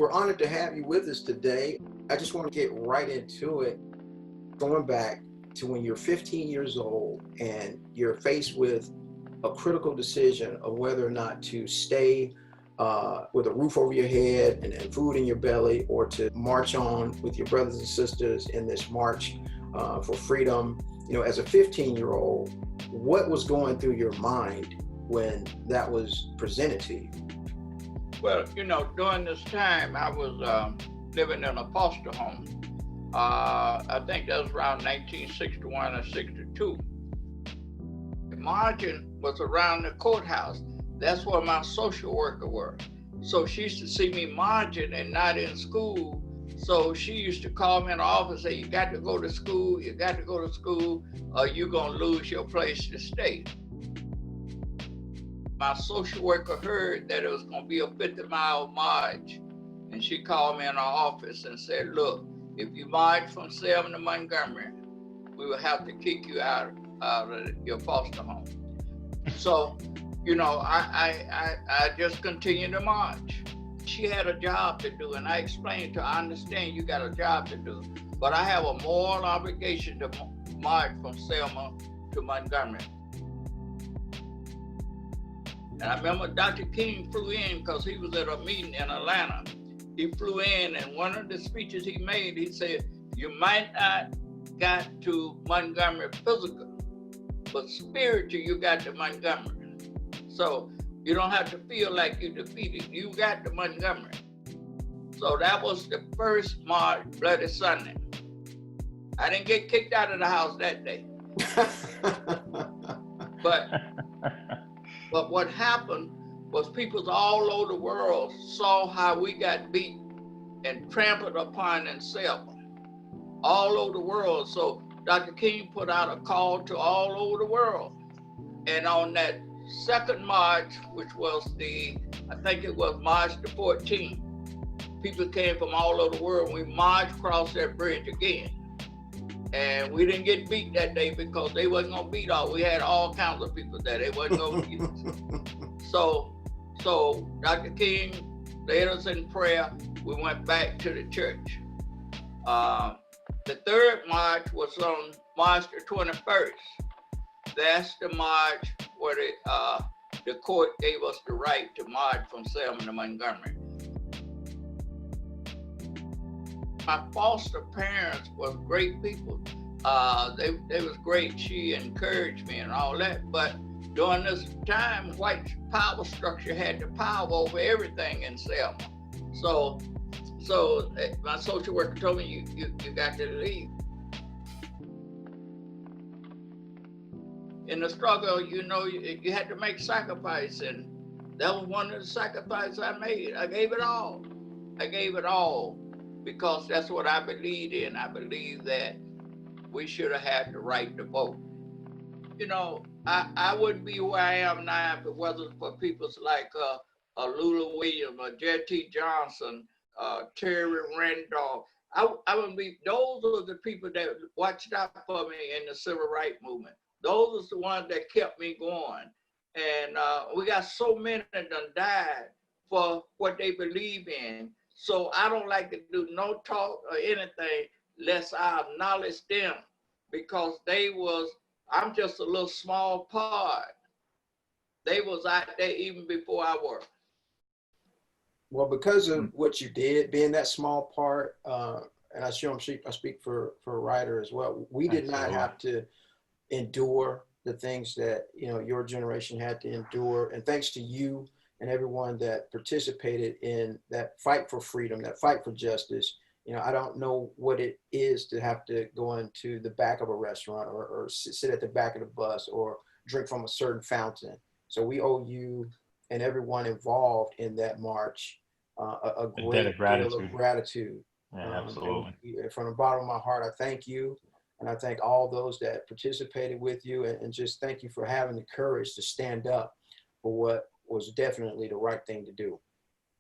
We're honored to have you with us today. I just want to get right into it, going back to when you're 15 years old and you're faced with a critical decision of whether or not to stay with a roof over your head and food in your belly, or to march on with your brothers and sisters in this march for freedom. You know, as a 15-year-old, what was going through your mind when that was presented to you? Well, you know, during this time, I was living in a foster home. I think that was around 1961 or 62. The margin was around the courthouse. That's where my social worker were. So she used to see me marching and not in school. So she used to call me in the office and say, you got to go to school, you got to go to school, or you're gonna lose your place to stay. My social worker heard that it was gonna be a 50-mile march. And she called me in her office and said, look, if you march from Selma to Montgomery, we will have to kick you out of your foster home. So, you know, I just continued to march. She had a job to do, and I explained to her, I understand you got a job to do, but I have a moral obligation to march from Selma to Montgomery. And I remember Dr. King flew in because he was at a meeting in Atlanta. He flew in, and one of the speeches he made, he said, you might not got to Montgomery physical, but spiritual, you got to Montgomery. So you don't have to feel like you're defeated. You got to Montgomery. So that was the first March, Bloody Sunday. I didn't get kicked out of the house that day. But what happened was people all over the world saw how we got beat and trampled upon in Selma, all over the world. So Dr. King put out a call to all over the world. And on that second march, which was I think it was March the 14th, people came from all over the world. We marched across that bridge again. And we didn't get beat that day because they wasn't gonna beat all. We had all kinds of people there. They wasn't gonna beat us. So Dr. King led us in prayer. We went back to the church. The third march was on March the 21st. That's the march where the court gave us the right to march from Selma to Montgomery. My foster parents were great people. They was great. She encouraged me and all that. But during this time, white power structure had the power over everything in Selma. So my social worker told me, you got to leave. In the struggle, you know, you had to make sacrifice, and that was one of the sacrifices I made. I gave it all. I gave it all because that's what I believed in. I believe that we should have had the right to vote. You know, I wouldn't be where I am now if it wasn't for people like Lula Williams, J.T. Johnson, Terry Randolph. I wouldn't be, those are the people that watched out for me in the civil rights movement. Those are the ones that kept me going. And we got so many that done died for what they believe in. So I don't like to do no talk or anything lest I acknowledge them, because I'm just a little small part. They was out there even before I was. Well, because of what you did, being that small part, and I speak for a writer as well, we did not have to endure the things that, you know, your generation had to endure. And thanks to you and everyone that participated in that fight for freedom, that fight for justice. You know, I don't know what it is to have to go into the back of a restaurant or sit at the back of the bus or drink from a certain fountain. So we owe you and everyone involved in that march a great deal of gratitude. Yeah, absolutely. From the bottom of my heart, I thank you. And I thank all those that participated with you, and just thank you for having the courage to stand up for what was definitely the right thing to do.